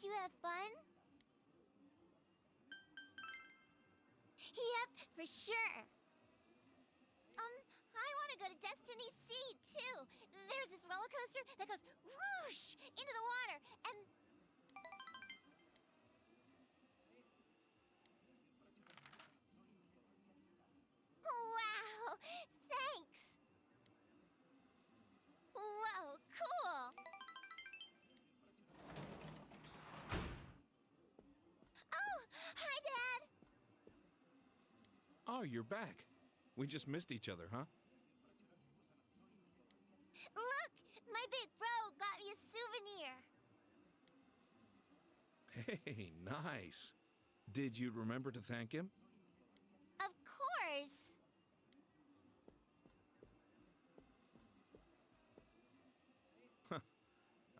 Did you have fun? Yep, for sure. I want to go to Destiny Sea, too. There's this roller coaster that goes whoosh into the water, and... Wow! Thanks! Whoa, cool! Oh, hi, Dad! Oh, you're back. We just missed each other, huh? Look! My big bro got me a souvenir! Hey, nice. Did you remember to thank him? Of course!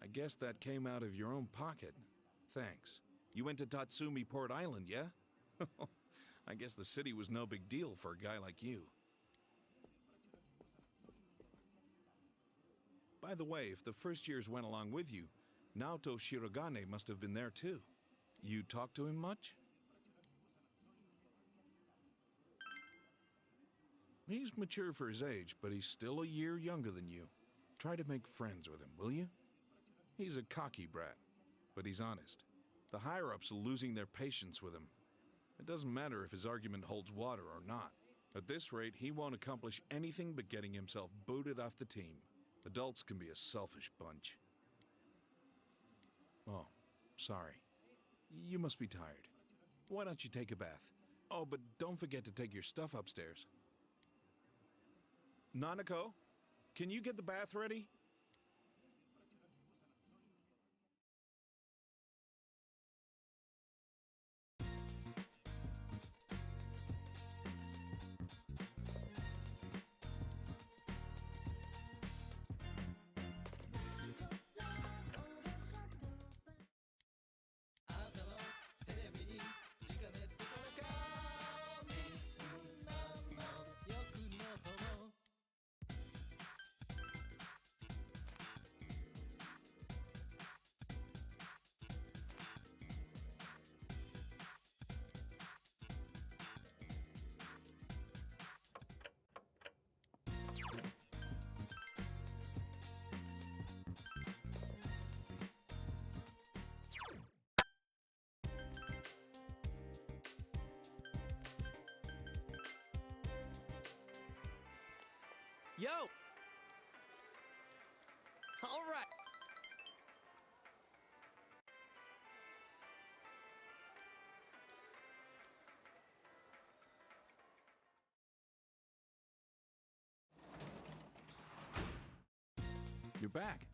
I guess that came out of your own pocket. Thanks. You went to Tatsumi Port Island, yeah? I guess the city was no big deal for a guy like you. By the way, if the first years went along with you, Naoto Shirogane must have been there too. You talk to him much? He's mature for his age, but he's still a year younger than you. Try to make friends with him, will you? He's a cocky brat, but he's honest. The higher-ups are losing their patience with him. It doesn't matter if his argument holds water or not. At this rate, he won't accomplish anything but getting himself booted off the team. Adults can be a selfish bunch. Oh, sorry. You must be tired. Why don't you take a bath? Oh, but don't forget to take your stuff upstairs. Nanako, can you get the bath ready? Yo! All right. You're back.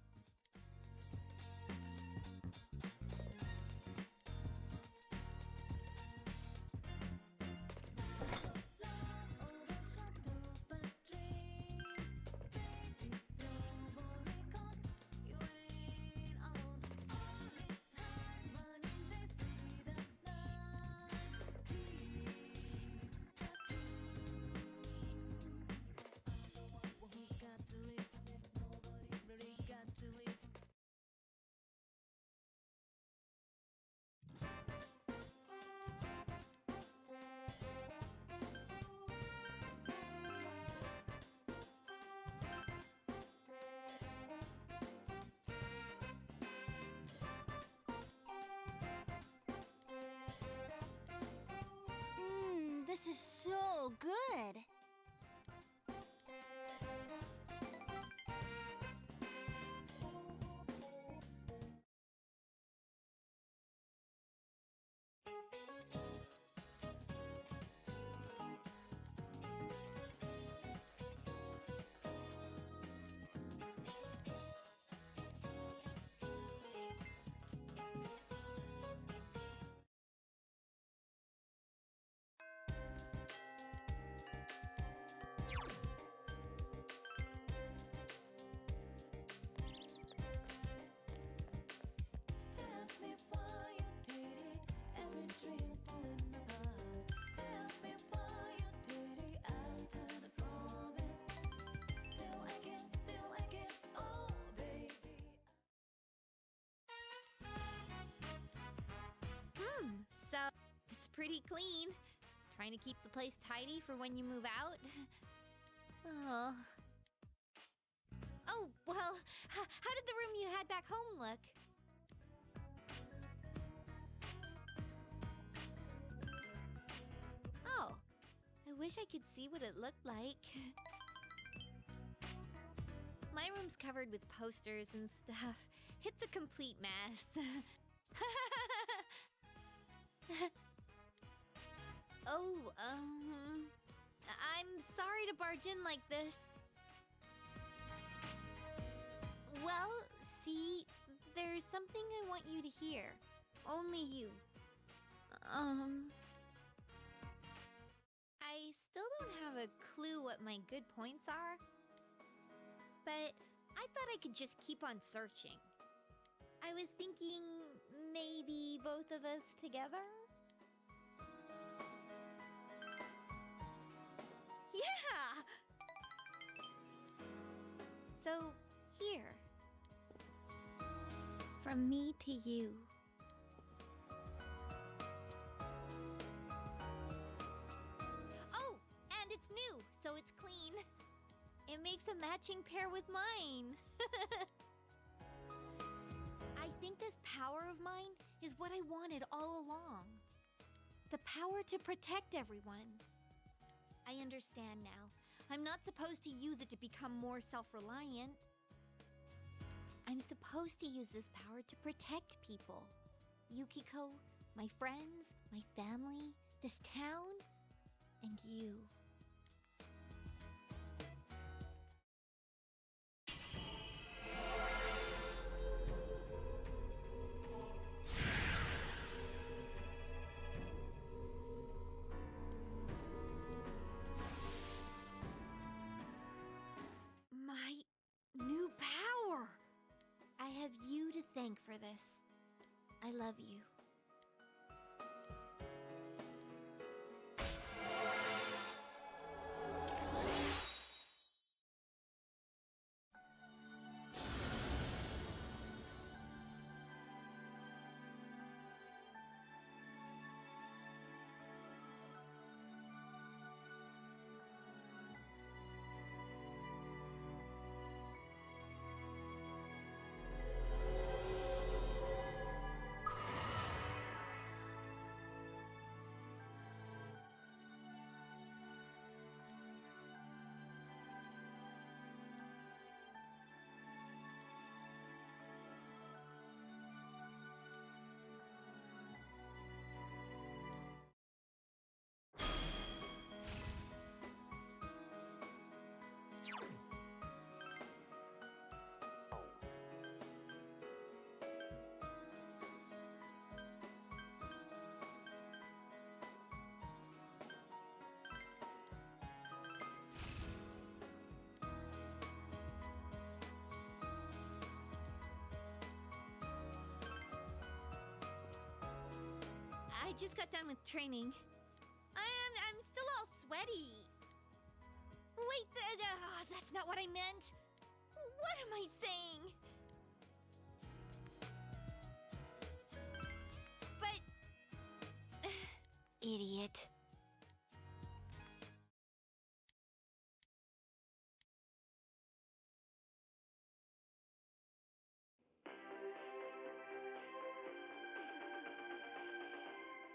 This is so good! pretty clean. Trying to keep the place tidy for when you move out. Oh. Oh, well, how did the room you had back home look? Oh, I wish I could see what it looked like. My room's covered with posters and stuff. It's a complete mess. Oh, I'm sorry to barge in like this. Well, see, there's something I want you to hear. Only you. I still don't have a clue what my good points are, but I thought I could just keep on searching. I was thinking maybe both of us together? Yeah! So, here. From me to you. Oh, and it's new, so it's clean. It makes a matching pair with mine. I think this power of mine is what I wanted all along. The power to protect everyone. I understand now. I'm not supposed to use it to become more self-reliant. I'm supposed to use this power to protect people. Yukiko, my friends, my family, this town, and you. My new power! I have you to thank for this. I love you. I just got done with training. I'm still all sweaty. Wait, that's not what I meant. What am I saying? But... idiot.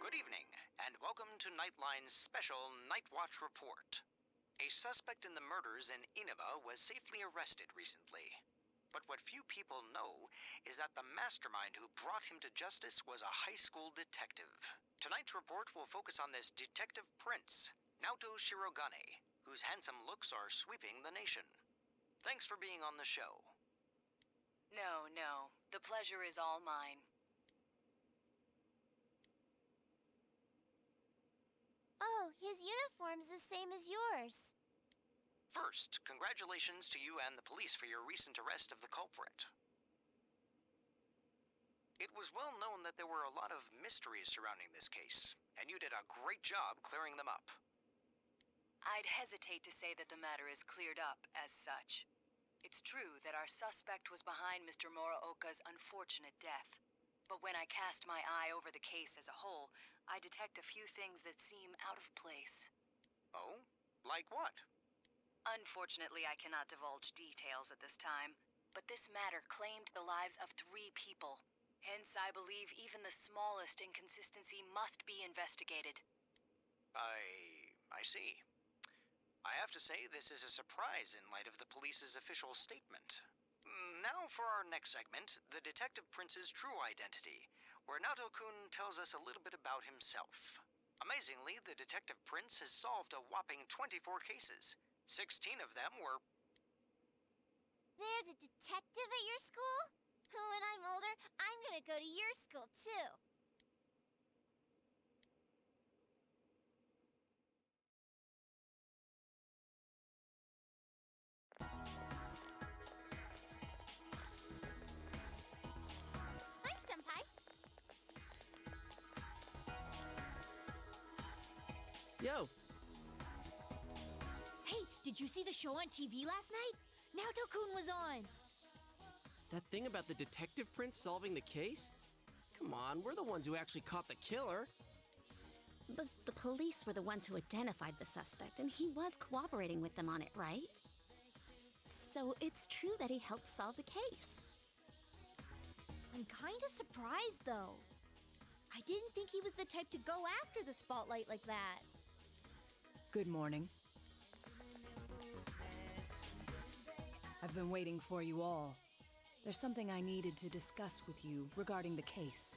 Good evening, and welcome to Nightline's special Night Watch report. A suspect in the murders in Inaba was safely arrested recently. But what few people know is that the mastermind who brought him to justice was a high school detective. Tonight's report will focus on this detective prince, Naoto Shirogane, whose handsome looks are sweeping the nation. Thanks for being on the show. No. The pleasure is all mine. Oh, his uniform's the same as yours. First, congratulations to you and the police for your recent arrest of the culprit. It was well known that there were a lot of mysteries surrounding this case, and you did a great job clearing them up. I'd hesitate to say that the matter is cleared up as such. It's true that our suspect was behind Mr. Muraoka's unfortunate death, But when I cast my eye over the case as a whole, I detect a few things that seem out of place. Oh? Like what? Unfortunately, I cannot divulge details at this time, but this matter claimed the lives of 3 people. Hence, I believe even the smallest inconsistency must be investigated. I see. I have to say, this is a surprise in light of the police's official statement. Now for our next segment, the Detective Prince's true identity, where Naoto-kun tells us a little bit about himself. Amazingly, the Detective Prince has solved a whopping 24 cases. 16 of them were... There's a detective at your school? When I'm older, I'm gonna go to your school, too. Hi, Senpai. Yo, Hey, did you see the show on TV last night? Naoto-kun was on. that thing about the detective prince solving the case? Come on, we're the ones who actually caught the killer. But the police were the ones who identified the suspect, and he was cooperating with them on it, right? So it's true that he helped solve the case. I'm kinda surprised, though. I didn't think he was the type to go after the spotlight like that. Good morning. I've been waiting for you all. There's something I needed to discuss with you regarding the case.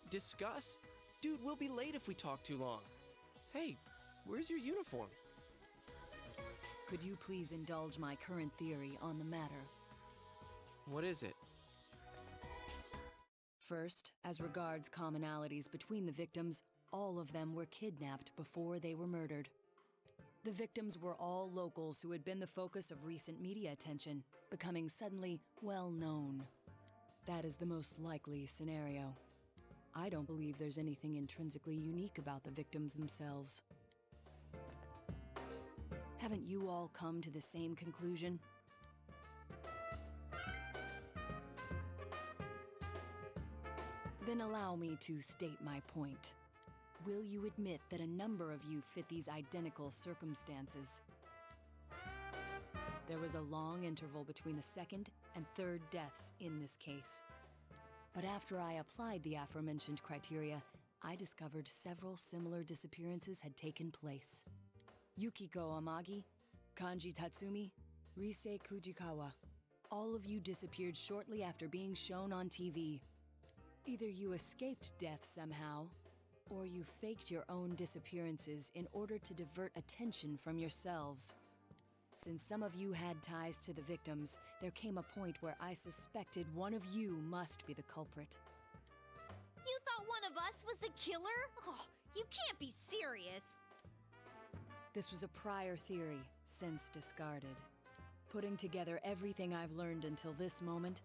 Discuss? Dude, we'll be late if we talk too long. Hey, where's your uniform? Could you please indulge my current theory on the matter? What is it? First, as regards commonalities between the victims, all of them were kidnapped before they were murdered. The victims were all locals who had been the focus of recent media attention, becoming suddenly well known. That is the most likely scenario. I don't believe there's anything intrinsically unique about the victims themselves. Haven't you all come to the same conclusion? Then allow me to state my point. Will you admit that a number of you fit these identical circumstances? There was a long interval between the second and third deaths in this case. But after I applied the aforementioned criteria, I discovered several similar disappearances had taken place. Yukiko Amagi, Kanji Tatsumi, Rise Kujikawa. All of you disappeared shortly after being shown on TV. Either you escaped death somehow, or you faked your own disappearances in order to divert attention from yourselves. Since some of you had ties to the victims, there came a point where I suspected one of you must be the culprit. You thought one of us was the killer? Oh, you can't be serious. This was a prior theory, since discarded. Putting together everything I've learned until this moment,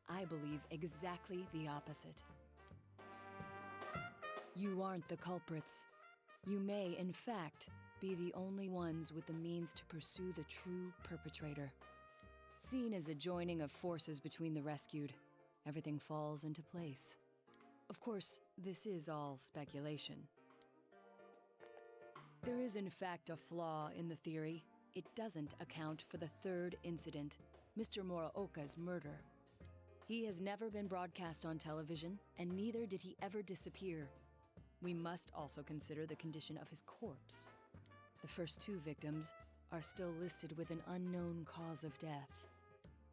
I believe exactly the opposite. You aren't the culprits. You may, in fact, be the only ones with the means to pursue the true perpetrator. Seen as a joining of forces between the rescued, everything falls into place. Of course, this is all speculation. There is, in fact, a flaw in the theory. It doesn't account for the third incident, Mr. Muraoka's murder. He has never been broadcast on television, and neither did he ever disappear. We must also consider the condition of his corpse. The first 2 victims are still listed with an unknown cause of death.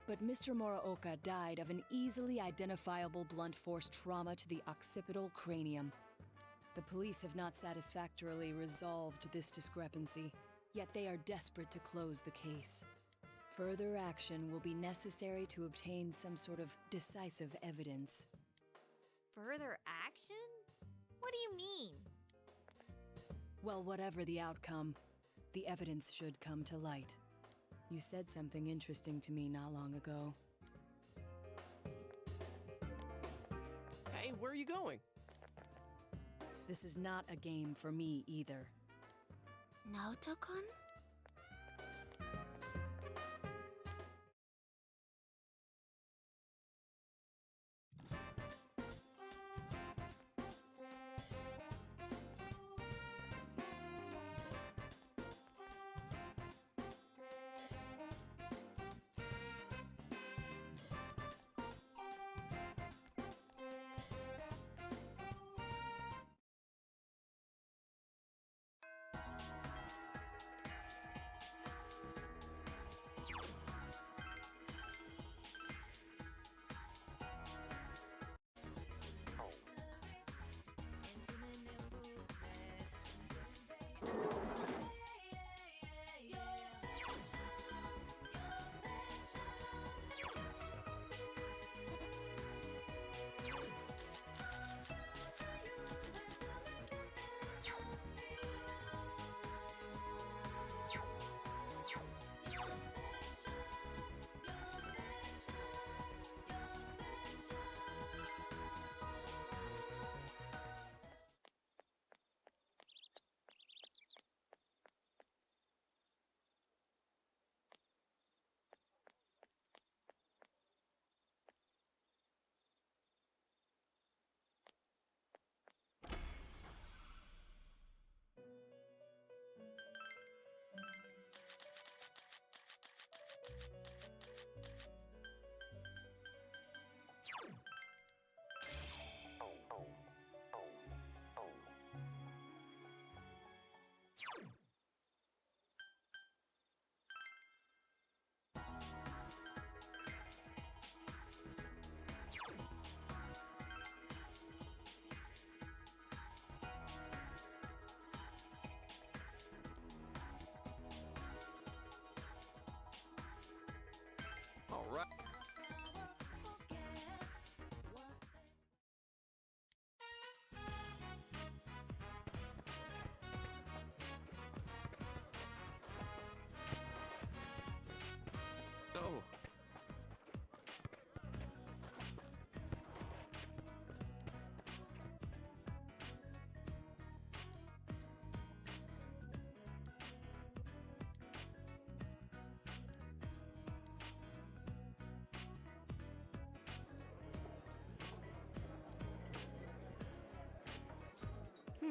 But Mr. Muraoka died of an easily identifiable blunt force trauma to the occipital cranium. The police have not satisfactorily resolved this discrepancy, yet they are desperate to close the case. Further action will be necessary to obtain some sort of decisive evidence. Further action? What do you mean? Well, whatever the outcome, the evidence should come to light. You said something interesting to me not long ago. Hey, where are you going? This is not a game for me either. Naoto-kun?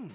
Oh,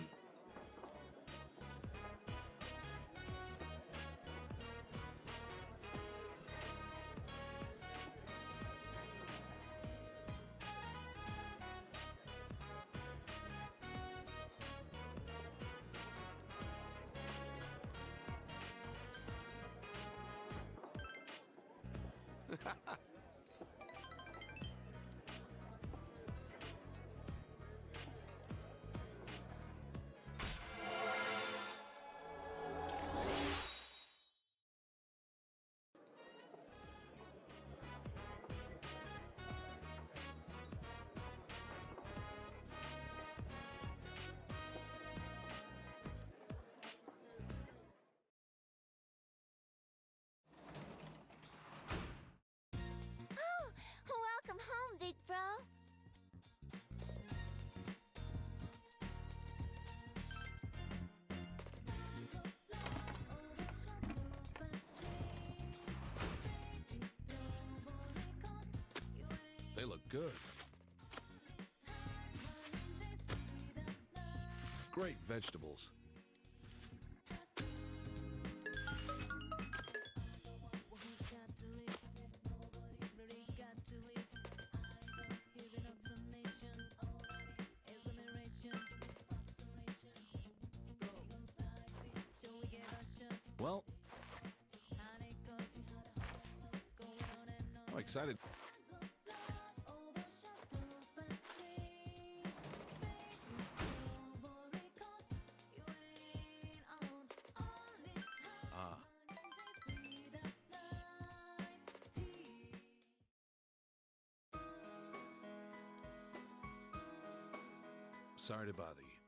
welcome home, big bro. They look good. Great vegetables. Well, I'm excited. Ah. Sorry to bother you.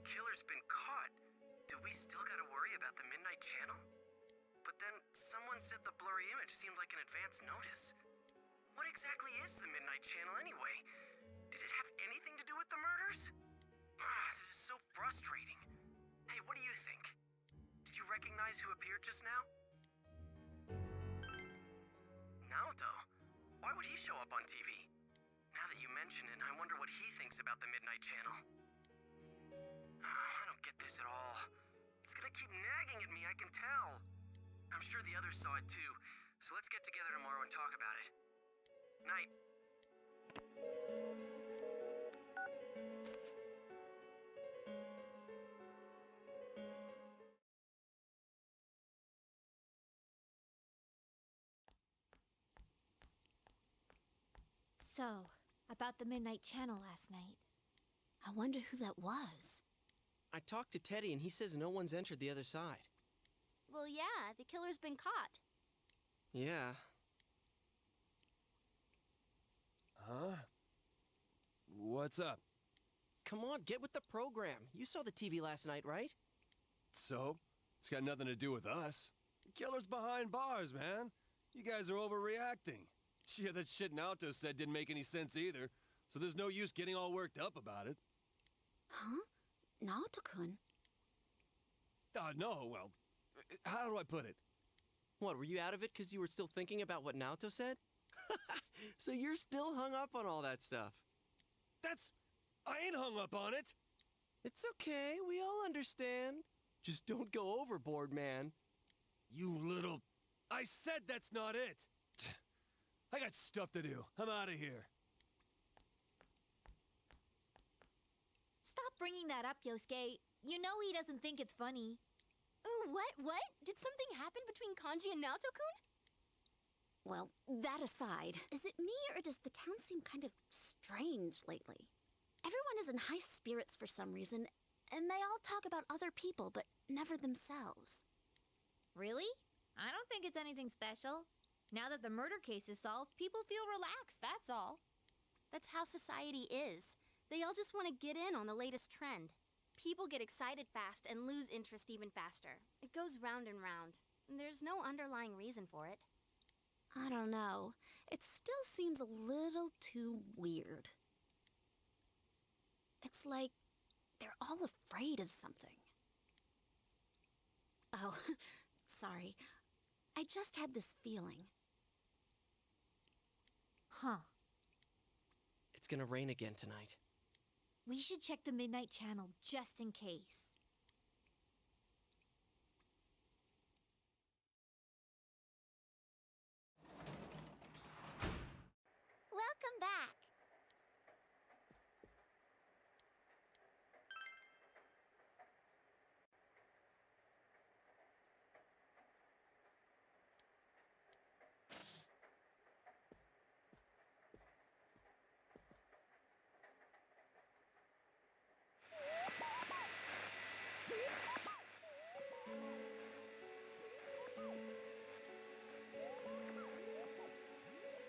killer's been caught, do we still gotta worry about the Midnight Channel? But then someone said the blurry image seemed like an advance notice. What exactly is the Midnight Channel anyway? Did it have anything to do with the murders? This is so frustrating. Hey, what do you think? Did you recognize who appeared just now? Naoto? Why would he show up on TV? Now that you mention it, I wonder what he thinks about the Midnight Channel. I don't get this at all. It's gonna keep nagging at me, I can tell. I'm sure the others saw it too, so let's get together tomorrow and talk about it. Night. So, about the Midnight Channel last night. I wonder who that was. I talked to Teddy and he says no one's entered the other side. Well, yeah, the killer's been caught. Yeah. Huh? What's up? Come on, get with the program. You saw the TV last night, right? So? It's got nothing to do with us. The killer's behind bars, man. You guys are overreacting. Yeah, that shit Naoto said didn't make any sense either, so there's no use getting all worked up about it. Huh? Naoto-kun? No, well, how do I put it? What, were you out of it because you were still thinking about what Naoto said? So you're still hung up on all that stuff. I ain't hung up on it. It's okay, we all understand. Just don't go overboard, man. You little... I said that's not it. I got stuff to do. I'm out of here. Stop bringing that up, Yosuke. You know he doesn't think it's funny. Oh, what? Did something happen between Kanji and Naoto-kun? Well, that aside, is it me or does the town seem kind of strange lately? Everyone is in high spirits for some reason, and they all talk about other people, but never themselves. Really? I don't think it's anything special. Now that the murder case is solved, people feel relaxed, that's all. That's how society is. They all just want to get in on the latest trend. People get excited fast and lose interest even faster. It goes round and round. There's no underlying reason for it. I don't know. It still seems a little too weird. It's like they're all afraid of something. Oh, sorry. I just had this feeling. Huh. It's gonna rain again tonight. We should check the Midnight Channel just in case. Welcome back.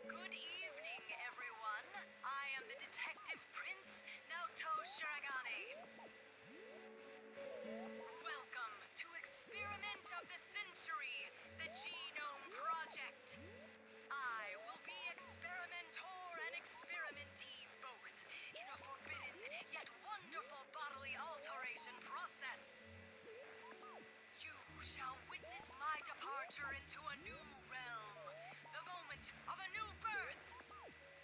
Good evening, everyone. I am the Detective Prince, Naoto Shiragane. Welcome to Experiment of the Century, the Genome Project. I will be experimenter and experimentee both in a forbidden yet wonderful bodily alteration process. You shall witness my departure into a new realm, the moment of a new birth.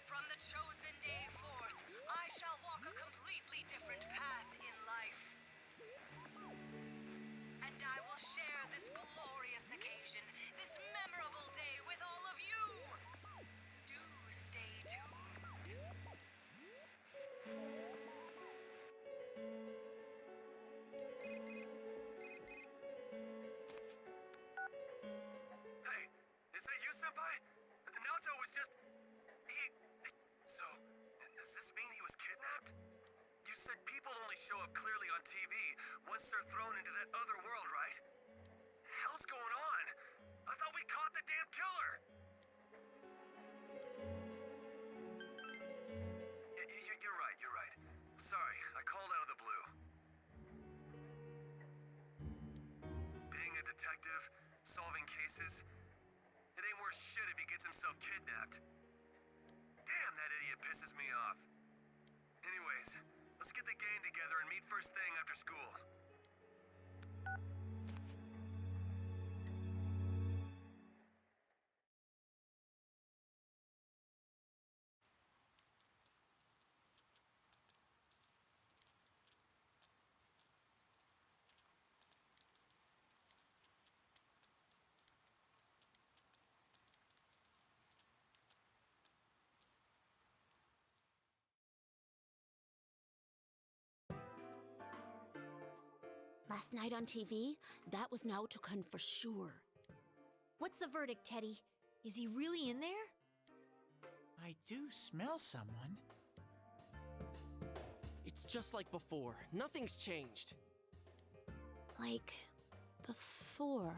From the chosen day forth, I shall walk a completely different path in life. And I will share this glorious occasion, this memorable day with all of you. Do stay tuned. Hey, is that you, Senpai? Naoto was just... So, does this mean he was kidnapped? You said people only show up clearly on TV once they're thrown into that other world, right? Hell's going on? I thought we caught the damn killer! You're right. Sorry, I called out of the blue. detective, solving cases. It ain't worth shit if he gets himself kidnapped. Damn, that idiot pisses me off. Anyways, let's get the gang together and meet first thing after school. Last night on TV, that was Naoto-kun for sure. What's the verdict, Teddy? Is he really in there? I do smell someone. It's just like before. Nothing's changed. Like, before.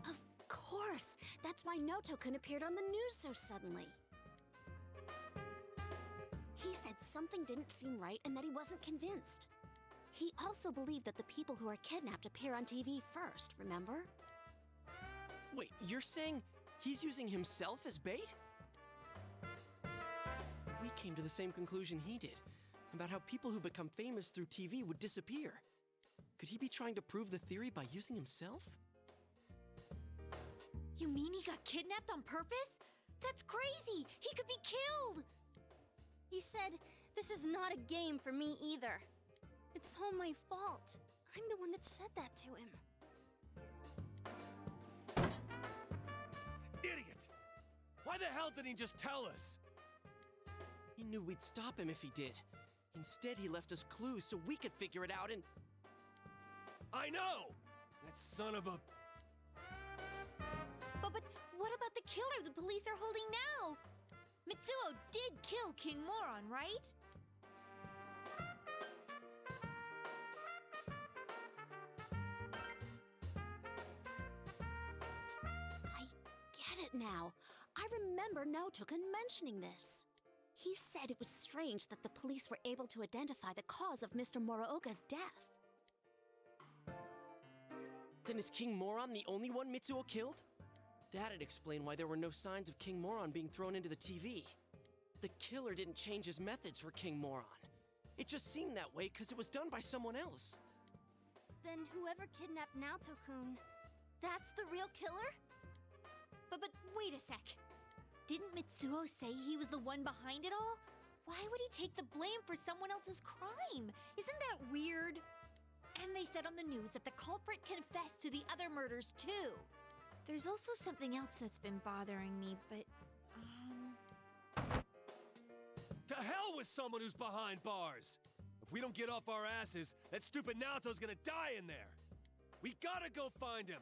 Of course! That's why Naoto-kun appeared on the news so suddenly. He said something didn't seem right and that he wasn't convinced. He also believed that the people who are kidnapped appear on TV first, remember? Wait, you're saying he's using himself as bait? We came to the same conclusion he did, about how people who become famous through TV would disappear. Could he be trying to prove the theory by using himself? You mean he got kidnapped on purpose? That's crazy! He could be killed! He said, "This is not a game for me either. It's all my fault. I'm the one that said that to him." Idiot! Why the hell didn't he just tell us? He knew we'd stop him if he did. Instead, he left us clues so we could figure it out and... I know! That son of a... But what about the killer the police are holding now? Mitsuo did kill King Moron, right? I get it now. I remember Naoto-kun mentioning this. He said it was strange that the police were able to identify the cause of Mr. Muraoka's death. Then is King Moron the only one Mitsuo killed? That'd explain why there were no signs of King Moron being thrown into the TV. The killer didn't change his methods for King Moron. It just seemed that way because it was done by someone else. Then whoever kidnapped Naoto-kun, that's the real killer? But wait a sec. Didn't Mitsuo say he was the one behind it all? Why would he take the blame for someone else's crime? Isn't that weird? And they said on the news that the culprit confessed to the other murders too. There's also something else that's been bothering me, but, To hell with someone who's behind bars! If we don't get off our asses, that stupid Naoto's gonna die in there! We gotta go find him!